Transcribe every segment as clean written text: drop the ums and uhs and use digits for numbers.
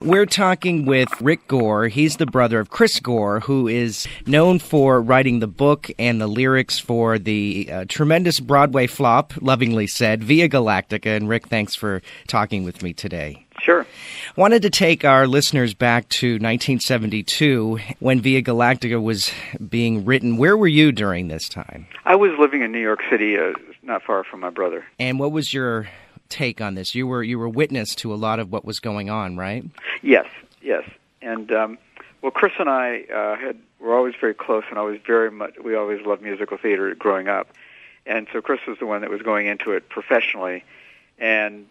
We're talking with Rick Gore. He's the brother of Chris Gore, who is known for writing the book and the lyrics for the tremendous Broadway flop, lovingly said, Via Galactica. And Rick, thanks for talking with me today. Sure. Wanted to take our listeners back to 1972 when Via Galactica was being written. Where were you during this time? I was living in New York City, not far from my brother. And what was your take on this? You were witness to a lot of what was going on, right? Yes. And Chris and I were always very close, and we always loved musical theater growing up. And so Chris was the one that was going into it professionally, and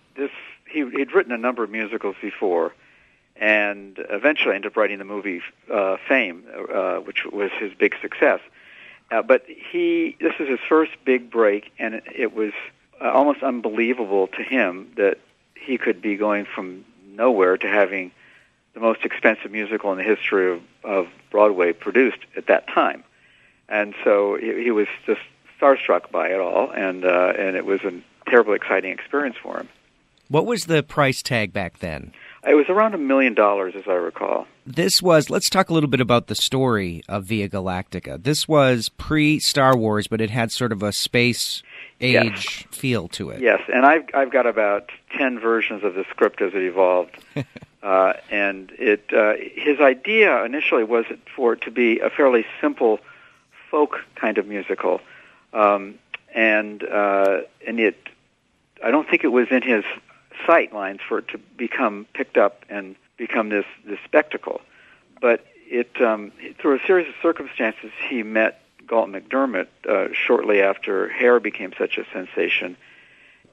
he'd written a number of musicals before, and eventually ended up writing the movie Fame, which was his big success. But this was his first big break, and it was almost unbelievable to him that he could be going from nowhere to having the most expensive musical in the history of Broadway produced at that time. And so he was just starstruck by it all, and it was a terribly exciting experience for him. What was the price tag back then? It was around $1 million, as I recall. Let's talk a little bit about the story of Via Galactica. This was pre-Star Wars, but it had sort of a space age feel to it. Yes, and I've got about 10 versions of the script as it evolved. And his idea initially was for it to be a fairly simple folk kind of musical. I don't think it was in his sight lines for it to become picked up and become this spectacle. But through a series of circumstances, he met Galton McDermott shortly after Hair became such a sensation.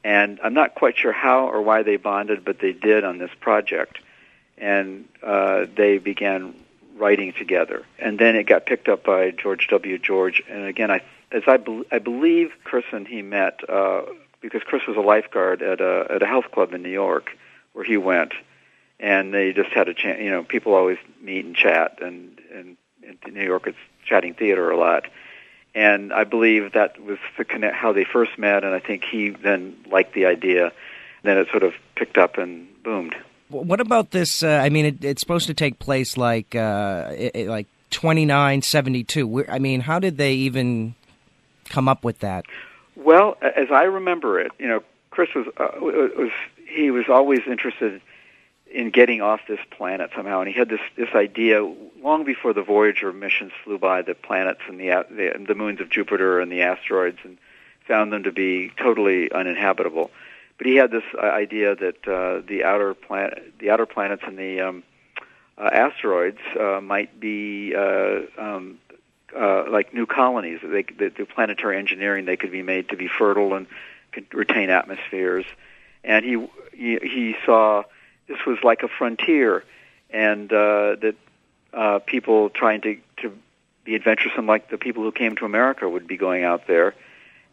And I'm not quite sure how or why they bonded, but they did on this project. And they began writing together. And then it got picked up by George W. George. And again, I believe Chris and he met because Chris was a lifeguard at a health club in New York where he went. And they just had a chance. People always meet and chat. And in New York, it's chatting theater a lot. And I believe that was how they first met, and I think he then liked the idea. Then it sort of picked up and boomed. What about this? It's supposed to take place like 2972. How did they even come up with that? Well, as I remember it, Chris was always interested in getting off this planet somehow, and he had this idea long before the Voyager missions flew by the planets and the moons of Jupiter and the asteroids and found them to be totally uninhabitable. But he had this idea that the outer planets and the asteroids might be like new colonies. The planetary engineering, they could be made to be fertile and could retain atmospheres. And he saw this was like a frontier, and that people trying to be adventuresome, like the people who came to America, would be going out there,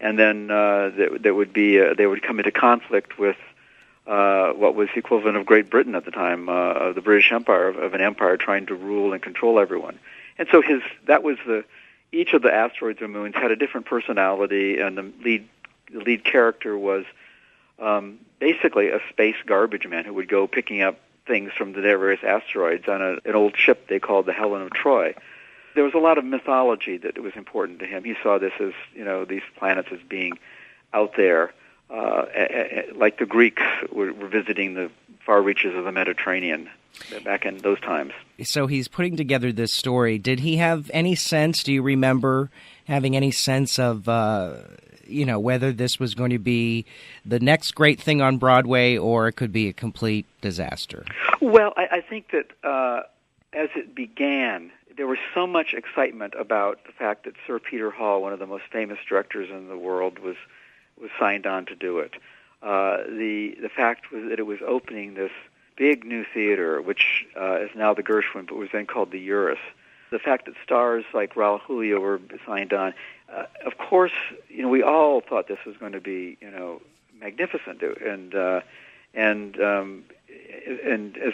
and then they would come into conflict with what was the equivalent of Great Britain at the time, the British Empire, of an empire trying to rule and control everyone. And so each of the asteroids or moons had a different personality, and the lead character was basically a space garbage man who would go picking up things from the various asteroids on an old ship they called the Helen of Troy. There was a lot of mythology that was important to him. He saw this as, these planets as being out there, like the Greeks were visiting the far reaches of the Mediterranean back in those times. So he's putting together this story. Did he have any sense, do you remember having any sense of whether this was going to be the next great thing on Broadway or it could be a complete disaster? Well, I think that as it began, there was so much excitement about the fact that Sir Peter Hall, one of the most famous directors in the world, was signed on to do it. The fact was that it was opening this big new theater, which is now the Gershwin, but was then called the Uris. The fact that stars like Raul Julia were signed on, of course, we all thought this was going to be, magnificent, and as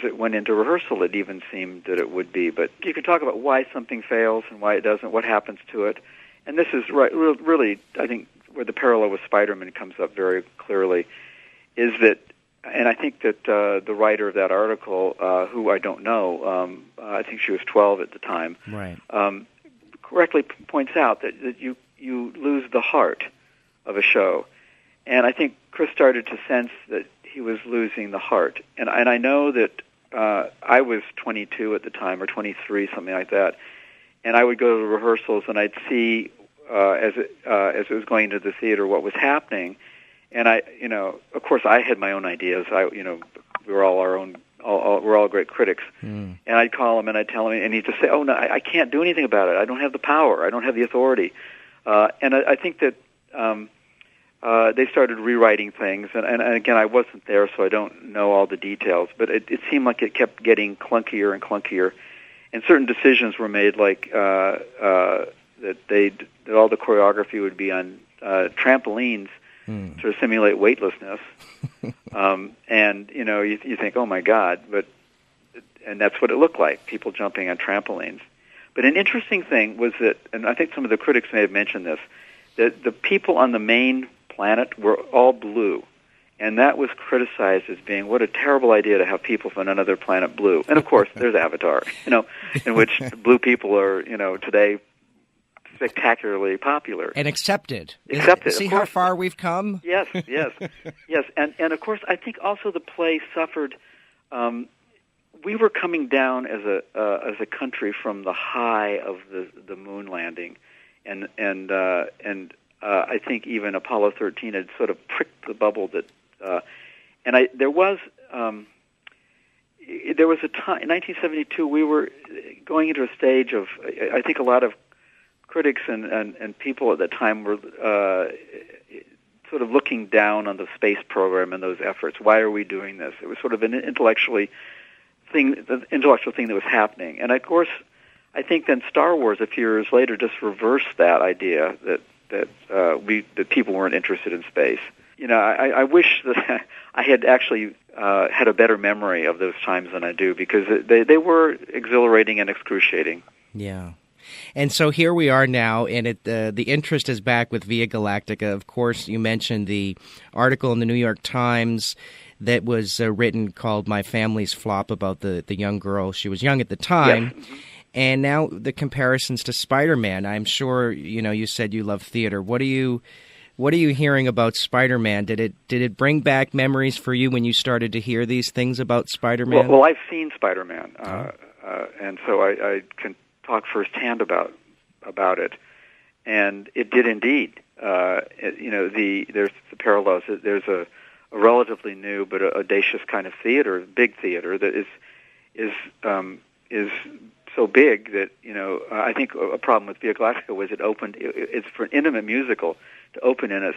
it went into rehearsal, it even seemed that it would be. But you can talk about why something fails and why it doesn't, what happens to it, and this is really, I think, where the parallel with Spiderman comes up very clearly, is that and I think that the writer of that article, who I don't know, I think she was 12 at the time, right, correctly points out that you lose the heart of a show. And I think Chris started to sense that he was losing the heart. And I know that I was 22 at the time, or 23, something like that, and I would go to rehearsals and I'd see as it was going to the theater what was happening. And of course, I had my own ideas. We were all we're all great critics. And I'd call him and I'd tell him, and he'd just say, "Oh no, I can't do anything about it. I don't have the power. I don't have the authority." And I think that they started rewriting things. And again, I wasn't there, so I don't know all the details. But it seemed like it kept getting clunkier and clunkier. And certain decisions were made, like that all the choreography would be on trampolines to simulate weightlessness. And you think, oh my God, and that's what it looked like, people jumping on trampolines. But an interesting thing was that, and I think some of the critics may have mentioned this, that the people on the main planet were all blue. And that was criticized as being, what a terrible idea to have people from another planet blue. And of course, there's Avatar, in which blue people are, today spectacularly popular. And accepted. See how far we've come? Yes. And of course, I think also the play suffered. We were coming down as a country from the high of the moon landing, and I think even Apollo 13 had sort of pricked the bubble that. There was a time in 1972 we were going into a stage of, I think a lot of critics and people at that time were sort of looking down on the space program and those efforts. Why are we doing this? It was sort of an intellectual thing that was happening. And of course, I think then Star Wars a few years later just reversed that idea that people weren't interested in space. I wish that I had actually had a better memory of those times than I do, because they were exhilarating and excruciating. Yeah. And so here we are now, and the interest is back with Via Galactica. Of course, you mentioned the article in the New York Times that was written called "My Family's Flop" about the young girl. She was young at the time. Yes. Mm-hmm. And now the comparisons to Spiderman. I'm sure, you said you love theater. What are you hearing about Spiderman? Did it bring back memories for you when you started to hear these things about Spiderman? Well, I've seen Spiderman, and so I can talk firsthand about it, and it did indeed. There's the parallels. There's a relatively new but audacious kind of theater, big theater that is so big that I think a problem with Via Galactica was it's for an intimate musical to open in a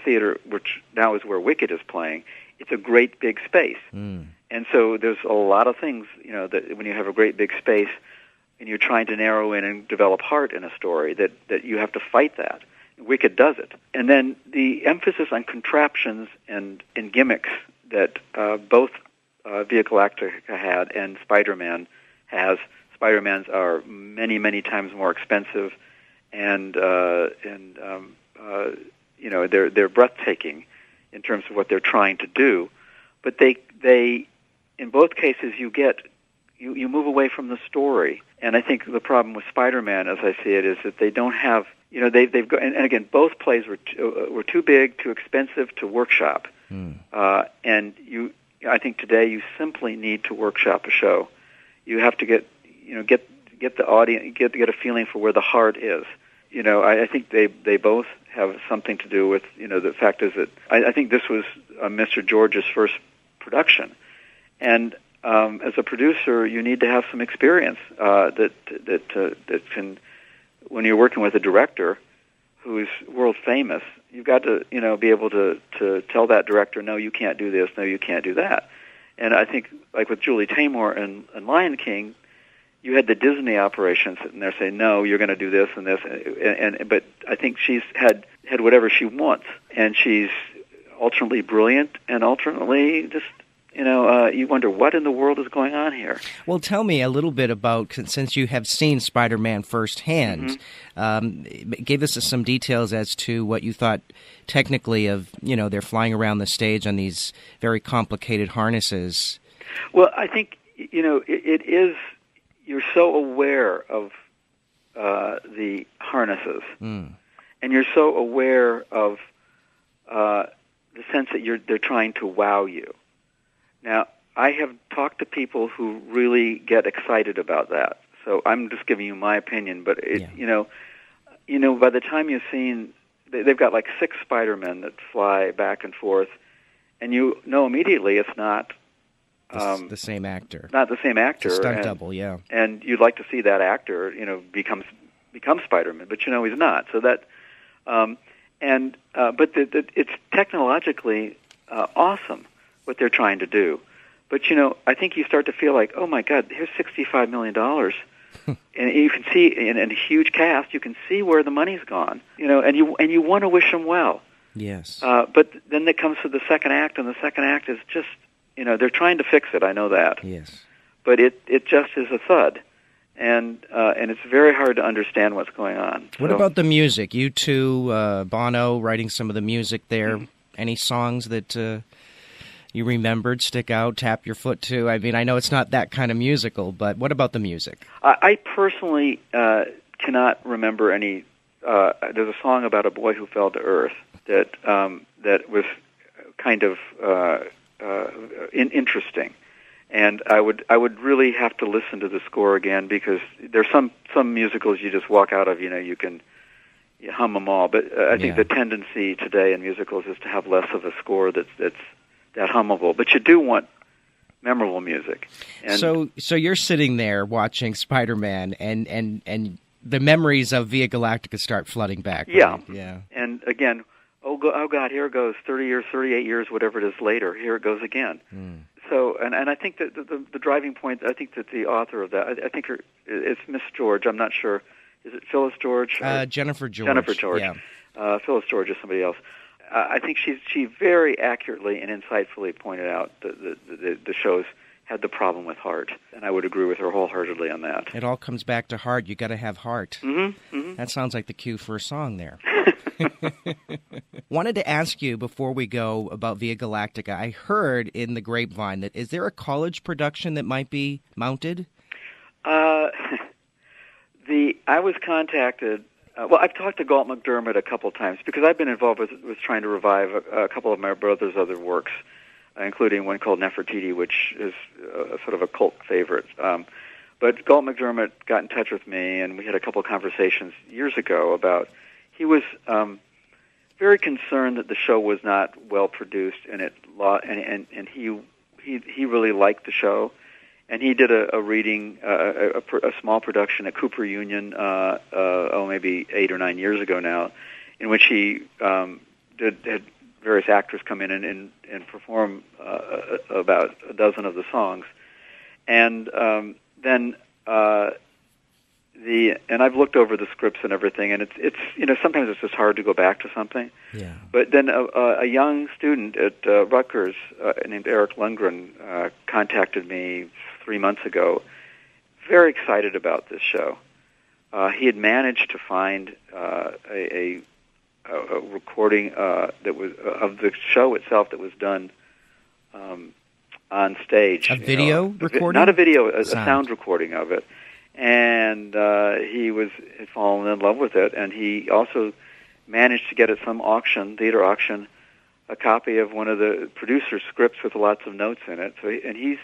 theater which now is where Wicked is playing. It's a great big space, and so there's a lot of things that when you have a great big space and you're trying to narrow in and develop heart in a story, that you have to fight that. Wicked does it. And then the emphasis on contraptions and gimmicks that both Via Galactica had and Spider-Man has. Spider-Man's are many, many times more expensive, and they're breathtaking in terms of what they're trying to do. But they in both cases you move away from the story. And I think the problem with Spider-Man, as I see it, is that they don't have, they've got, and again, both plays were too big, too expensive to workshop. And I think today you simply need to workshop a show. You have to get the audience, get a feeling for where the heart is. I think they both have something to do with, the fact is that I think this was Mr. George's first production. And as a producer, you need to have some experience that can, when you're working with a director who's world famous, you've got to be able to tell that director, no, you can't do this, no, you can't do that. And I think, like with Julie Taymor and Lion King, you had the Disney operation sitting there saying, no, you're going to do this and this, but I think she's had whatever she wants, and she's alternately brilliant and alternately just you wonder what in the world is going on here. Well, tell me a little bit about, since you have seen Spider-Man firsthand, give us some details as to what you thought technically of, they're flying around the stage on these very complicated harnesses. Well, I think, it is, you're so aware of the harnesses, and you're so aware of the sense that they're trying to wow you. Now, I have talked to people who really get excited about that, so I'm just giving you my opinion. But by the time you've seen, they've got like 6 Spider-Men that fly back and forth, and you know immediately it's not the same actor. Not the same actor. It's a stunt double, yeah. And you'd like to see that actor, become Spider-Man, but he's not. So that, but it's technologically awesome what they're trying to do. But, I think you start to feel like, oh, my God, here's $65 million. And you can see, in a huge cast, you can see where the money's gone, and you want to wish them well. Yes. But then it comes to the second act, and the second act is just, they're trying to fix it, I know that. Yes. But it just is a thud. And it's very hard to understand what's going on. What about the music? You two, Bono, writing some of the music there. Any songs that you remembered, stick out, tap your foot to? I mean, I know it's not that kind of musical, but what about the music? I personally cannot remember any. There's a song about a boy who fell to earth that was kind of interesting. And I would really have to listen to the score again, because there's some musicals you just walk out of, you can hum them all. But I think the tendency today in musicals is to have less of a score that's that hummable. But you do want memorable music. And so you're sitting there watching Spider-Man, and the memories of Via Galactica start flooding back. Right? Yeah. Yeah. And again, oh God, here it goes, 30 years, 38 years, whatever it is later, here it goes again. So, and I think that the driving point, I think that the author of that, I think it's Miss George. I'm not sure. Is it Phyllis George? Jennifer George. Jennifer George. Yeah. Phyllis George is somebody else. I think she very accurately and insightfully pointed out the shows had the problem with heart, and I would agree with her wholeheartedly on that. It all comes back to heart. You got to have heart. Mm-hmm. That sounds like the cue for a song there. Wanted to ask you before we go about Via Galactica. I heard in the grapevine is there a college production that might be mounted? I was contacted. I've talked to Galt McDermott a couple times, because I've been involved with trying to revive a couple of my brother's other works, including one called Nefertiti, which is sort of a cult favorite. But Galt McDermott got in touch with me, and we had a couple of conversations years ago about. He was very concerned that the show was not well produced, and he really liked the show, and he did a reading, a small production at Cooper Union, maybe 8 or 9 years ago now, in which he had various actors come in and perform about a dozen of the songs, and then. And I've looked over the scripts and everything, and it's sometimes it's just hard to go back to something. Yeah. But then a young student at Rutgers named Eric Lundgren contacted me 3 months ago, very excited about this show. He had managed to find a recording that was of the show itself that was done on stage. A video recording? Not a video, a sound recording of it. And he had fallen in love with it, and he also managed to get at some theater auction, a copy of one of the producer's scripts with lots of notes in it. So, he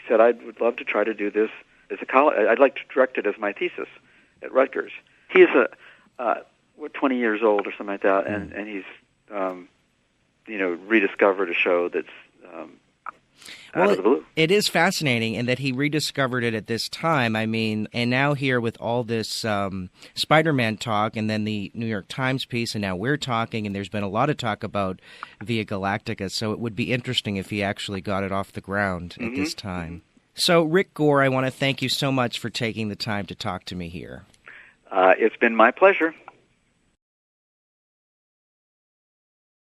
said, I would love to try to do this as a college. I'd like to direct it as my thesis at Rutgers. He's 20 years old or something like that, and he's rediscovered a show that's. Out of the blue. It is fascinating in that he rediscovered it at this time. I mean, and now here with all this Spider-Man talk, and then the New York Times piece, and now we're talking, and there's been a lot of talk about Via Galactica, so it would be interesting if he actually got it off the ground at this time. So, Rick Gore, I want to thank you so much for taking the time to talk to me here. It's been my pleasure.